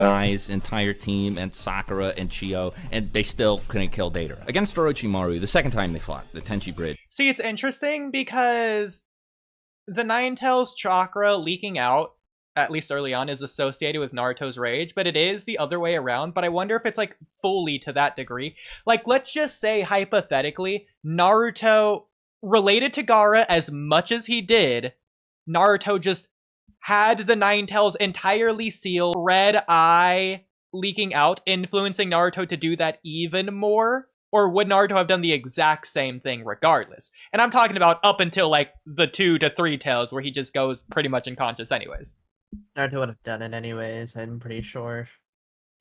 Ai's entire team and Sakura and Chio, and they still couldn't kill Deidara. Against Orochimaru, the second time they fought, the Tenchi Bridge. See, it's interesting because the Nine Tails chakra leaking out, at least early on, is associated with Naruto's rage, but it is the other way around. But I wonder if it's like fully to that degree. Like, let's just say, hypothetically, Naruto related to Gaara as much as he did, Naruto just had the Nine Tails entirely sealed, Red Eye leaking out, influencing Naruto to do that even more? Or would Naruto have done the exact same thing regardless? And I'm talking about up until, like, the 2 to 3 Tails, where he just goes pretty much unconscious anyways. Naruto would have done it anyways, I'm pretty sure.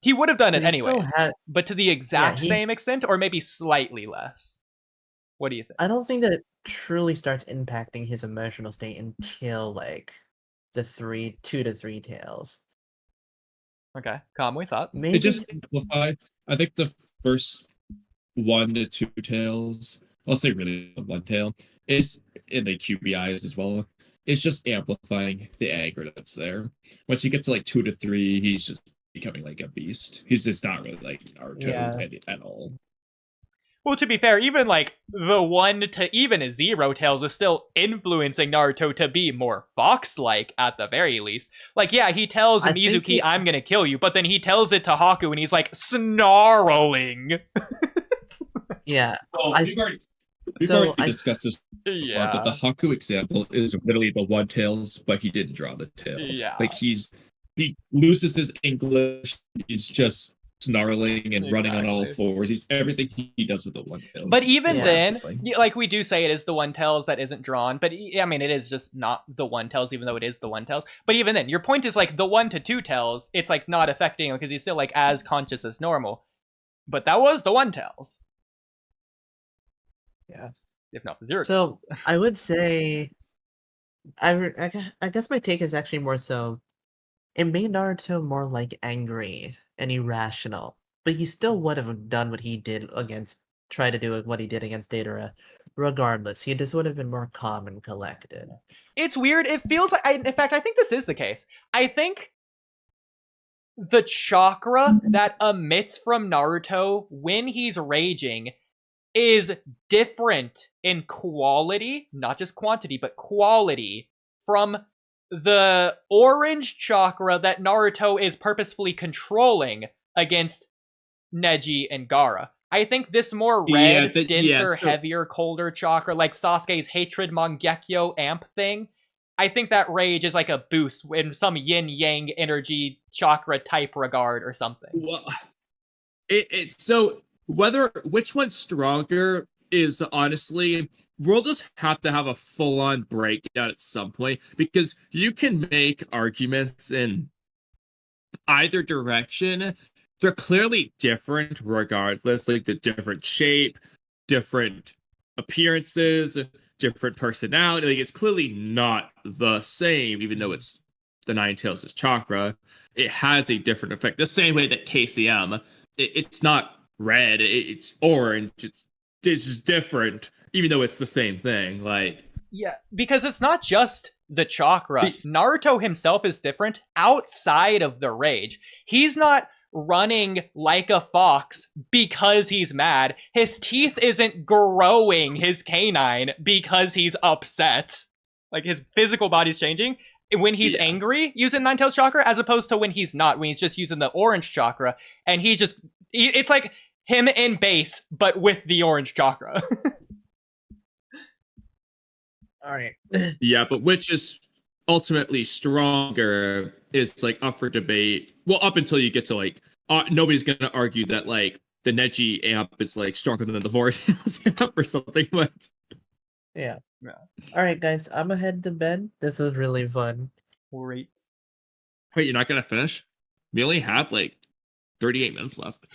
He would have done it He still anyways, but to the exact same extent, or maybe slightly less. What do you think? I don't think that it truly starts impacting his emotional state until, like, the 2 to 3 Tails. Okay, Kamui, thoughts? Maybe It just amplified. I think the first 1 to 2 Tails, I'll say really one tail, is in the QBIs as well. It's just amplifying the anger that's there. Once you get to like 2 to 3, he's just becoming like a beast. He's just not really like Naruto at all. Well, to be fair, even like the 1 to even 0 Tails is still influencing Naruto to be more fox-like at the very least. Like, yeah, he tells Mizuki, I'm gonna kill you, but then he tells it to Haku and he's like, snarling. Yeah. Well, we've already discussed this before, but the Haku example is literally the 1 Tails, but he didn't draw the tail. Yeah. Like he loses his English, he's just snarling and running on all fours. He's everything he does with the 1 Tails. But even then, like we do say it is the 1 Tails that isn't drawn, but I mean it is just not the 1 Tails, even though it is the 1 Tails. But even then, your point is like the 1 to 2 Tails, it's like not affecting him because he's still like as conscious as normal. But that was the 1 Tails. Yeah. If not the 0 So Tails. I would say, I guess my take is actually more so, it made Naruto more like angry and irrational, but he still would have done what he did try to do what he did against Deidara, regardless. He just would have been more calm and collected. It's weird. It feels like, in fact, I think this is the case. I think the chakra that emits from Naruto when he's raging is different in quality, not just quantity, but quality, from the orange chakra that Naruto is purposefully controlling against Neji and Gaara. I think this more red, denser, heavier, colder chakra, like Sasuke's hatred Mangekyo amp thing, I think that rage is like a boost in some yin-yang energy chakra type regard or something. Well, it's so which one's stronger is honestly, we'll just have to have a full-on breakdown at some point, because you can make arguments in either direction. They're clearly different regardless, like the different shape, different appearances, different personality. Like it's clearly not the same, even though it's the Nine Tails' chakra. It has a different effect. The same way that KCM, it's not red, it's orange, it's just different, even though it's the same thing. Like, yeah, because it's not just the chakra. Naruto himself is different outside of the rage. He's not running like a fox because he's mad. His teeth isn't growing his canine because he's upset. Like, his physical body's changing when he's angry using Nine Tails chakra, as opposed to when he's not, when he's just using the orange chakra, and it's like him in base, but with the orange chakra. All right. Yeah, but which is ultimately stronger is like up for debate. Well, up until you get to like, nobody's gonna argue that like the Neji amp is like stronger than the Vortex amp or something. But yeah. All right, guys, I'm gonna head to bed. This was really fun. Great. Wait, you're not gonna finish? We only have like 38 minutes left.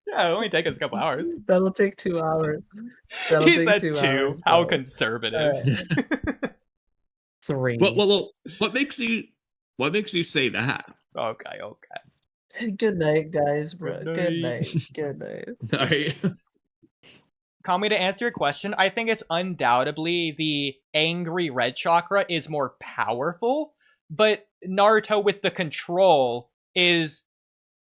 Yeah, it'll only take us a couple hours. That'll take 2 hours. He said 2. How conservative. 3. Well, what makes you say that? Okay. Good night, guys, bro. Good night. Good night. All right. Kamui, to answer your question, I think it's undoubtedly the angry red chakra is more powerful, but Naruto with the control is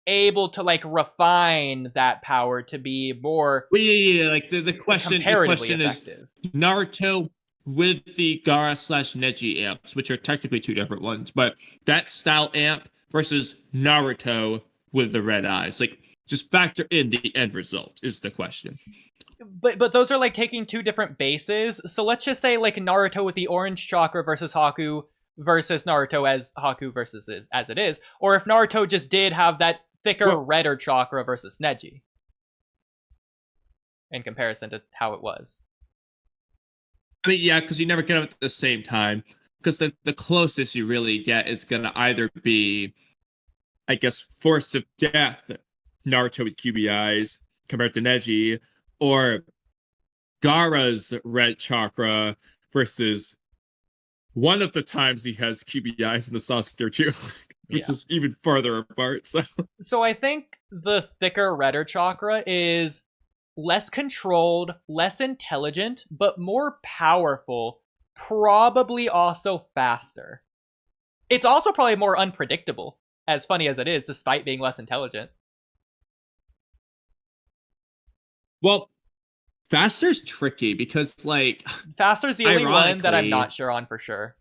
able to like refine that power to be more Well, yeah. Like the question comparatively is effective. Naruto with the Gaara/Neji amps, which are technically two different ones, but that style amp versus Naruto with the red eyes. Like, just factor in the end result is the question. But those are like taking two different bases. So let's just say like Naruto with the orange chakra versus Haku versus Naruto as Haku versus it, as it is, or if Naruto just did have that thicker redder chakra versus Neji in comparison to how it was. I mean, yeah, because you never get them at the same time. Because the closest you really get is gonna either be, I guess, Force of Death, Naruto with QB eyes compared to Neji, or Gaara's red chakra versus one of the times he has QB eyes in the Sasuke too, which is even farther apart. So I think the thicker redder chakra is less controlled, less intelligent, but more powerful, probably also faster. It's also probably more unpredictable, as funny as it is, despite being less intelligent. Well, faster's tricky because, like, faster's the only one that I'm not sure on for sure.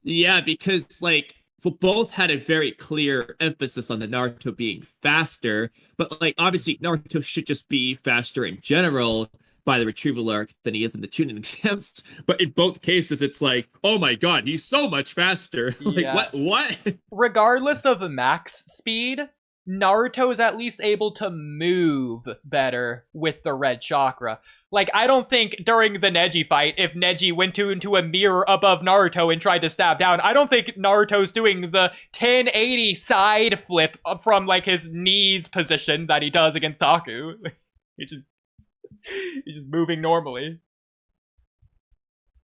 Yeah, because, like, both had a very clear emphasis on the Naruto being faster, but, like, obviously Naruto should just be faster in general by the retrieval arc than he is in the Chunin exams. But in both cases, it's like, oh my god, he's so much faster. Like, what? Regardless of the max speed, Naruto is at least able to move better with the red chakra. Like, I don't think during the Neji fight, if Neji went into a mirror above Naruto and tried to stab down, I don't think Naruto's doing the 1080 side flip from, like, his knees position that he does against Taku. He's just moving normally.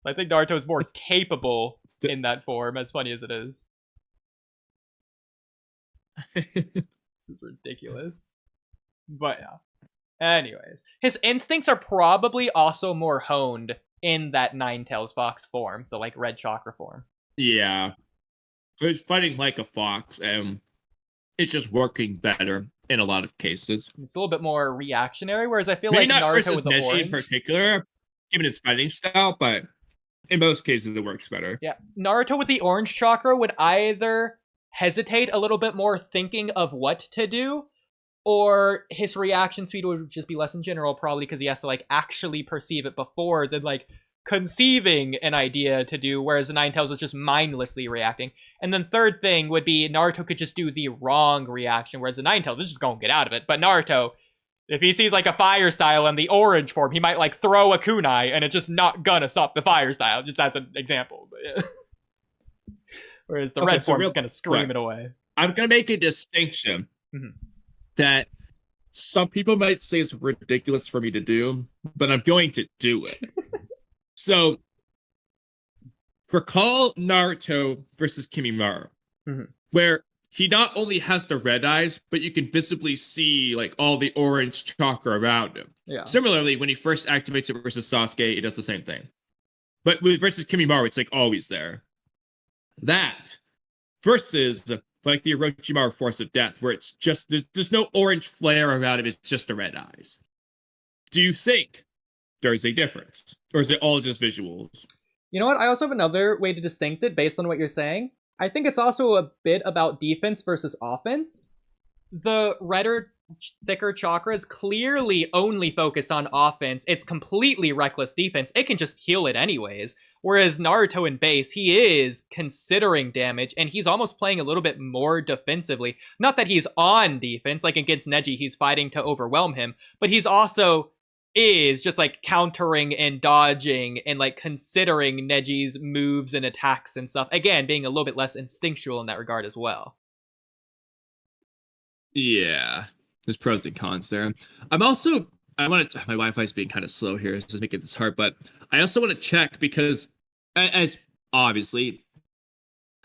I think Naruto's more capable in that form, as funny as it is. This is ridiculous. But yeah. Anyways, his instincts are probably also more honed in that Nine-Tails Fox form, the, like, red chakra form. Yeah. He's fighting like a fox, and it's just working better in a lot of cases. It's a little bit more reactionary, whereas I feel Maybe like not Naruto versus with the Neji orange... in particular, given his fighting style, but in most cases it works better. Yeah, Naruto with the orange chakra would either hesitate a little bit more thinking of what to do, or his reaction speed would just be less in general, probably because he has to, like, actually perceive it before than, like, conceiving an idea to do, whereas the Nine-Tails is just mindlessly reacting. And then third thing would be Naruto could just do the wrong reaction, whereas the Nine-Tails is just gonna get out of it. But Naruto, if he sees, like, a fire style in the orange form, he might, like, throw a kunai, and it's just not gonna stop the fire style, just as an example. But, yeah. Whereas the red form is gonna scream it away. I'm gonna make a distinction. That some people might say is ridiculous for me to do, but I'm going to do it. So, recall Naruto versus Kimimaro, where he not only has the red eyes, but you can visibly see, like, all the orange chakra around him. Yeah. Similarly, when he first activates it versus Sasuke, it does the same thing. But with versus Kimimaro, it's, like, always there. That versus, like, the Orochimaru Force of Death, where it's just, there's no orange flare around it, it's just the red eyes. Do you think there's a difference? Or is it all just visuals? You know what? I also have another way to distinct it based on what you're saying. I think it's also a bit about defense versus offense. The redder, thicker chakra is clearly only focused on offense. It's completely reckless defense. It can just heal it anyways. Whereas Naruto in base, he is considering damage, and he's almost playing a little bit more defensively. Not that he's on defense, like against Neji, he's fighting to overwhelm him, but he's also is just, like, countering and dodging and, like, considering Neji's moves and attacks and stuff. Again, being a little bit less instinctual in that regard as well. Yeah, there's pros and cons there. My Wi-Fi is being kind of slow here, so it's making this hard, but I also want to check because as obviously,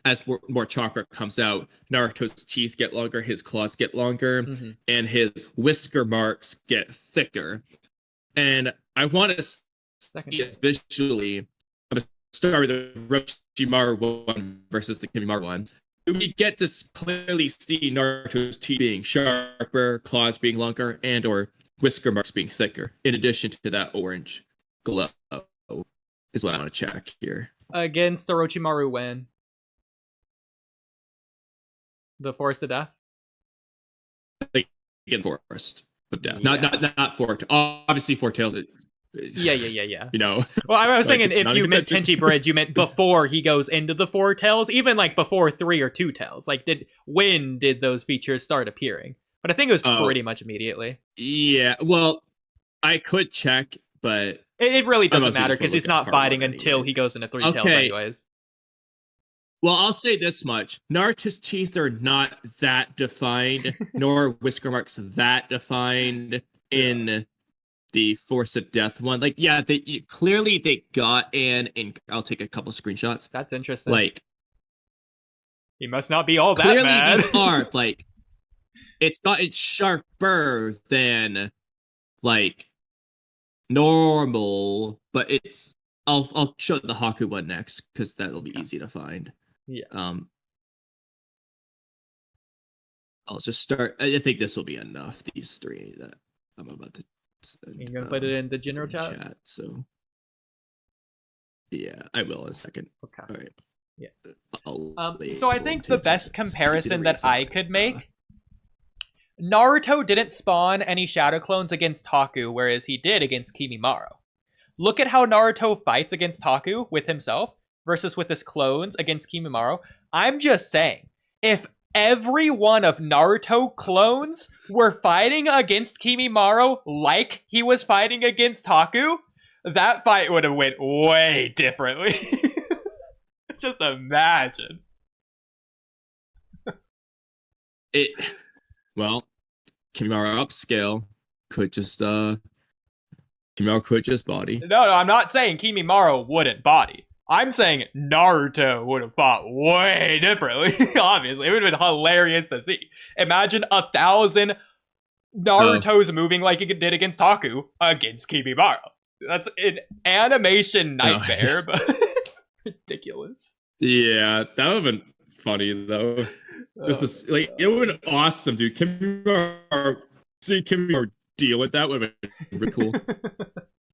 as more chakra comes out, Naruto's teeth get longer, his claws get longer, and his whisker marks get thicker. And I want to see it visually. I'm going to start with the Orochimaru one versus the Kimimaro one. we get to clearly see Naruto's teeth being sharper, claws being longer, and or whisker marks being thicker. In addition to that orange glow, is what I want to check here. Against Orochimaru when? The Forest of Death? Like in Forest of Death, Yeah. not Fork. Obviously, Four Tails. Yeah. You know. Well, I was Like, thinking if not you even meant touching- Tenchi Bridge, you meant before he goes into the Four Tails, even like before 3 or 2 Tails. Like, when did those features start appearing? But I think it was pretty much immediately. Yeah. Well, I could check, but It really doesn't mostly matter just because wanna he's look at not part fighting one until anyway. he goes into 3 Tails Okay. anyways. well, I'll say this much: Naruto's teeth are not that defined, nor whisker marks that defined in the Force of Death one. Like, yeah, clearly they got and I'll take a couple screenshots. That's interesting. Like, he must not be all that clearly bad. these are like, it's gotten sharper than like normal, but it's. I'll show the Haku one next because that'll be easy to find. Yeah. I'll just start. I think this will be enough. These 3 that I'm about to. Send, You gonna put it in the general chat? So yeah, I will in a second. Okay. All right. Yeah. So I think the best comparison that I could make, Naruto didn't spawn any shadow clones against Haku, whereas he did against Kimimaro. Look at how Naruto fights against Haku with himself versus with his clones against Kimimaro. I'm just saying, if every one of Naruto clones were fighting against Kimimaro like he was fighting against Haku, that fight would have went way differently. Just imagine. Well, Kimimaro upscale could just Kimimaro could just body. No, I'm not saying Kimimaro wouldn't body. I'm saying Naruto would have fought way differently. Obviously, it would have been hilarious to see. Imagine 1,000 Naruto's moving like he did against Haku against Kimimaro. That's an animation nightmare, but it's ridiculous. Yeah, that would have been funny though. This is like it would have been awesome, dude. Kimimaro, seeing Kimimaro deal with that would have been really cool.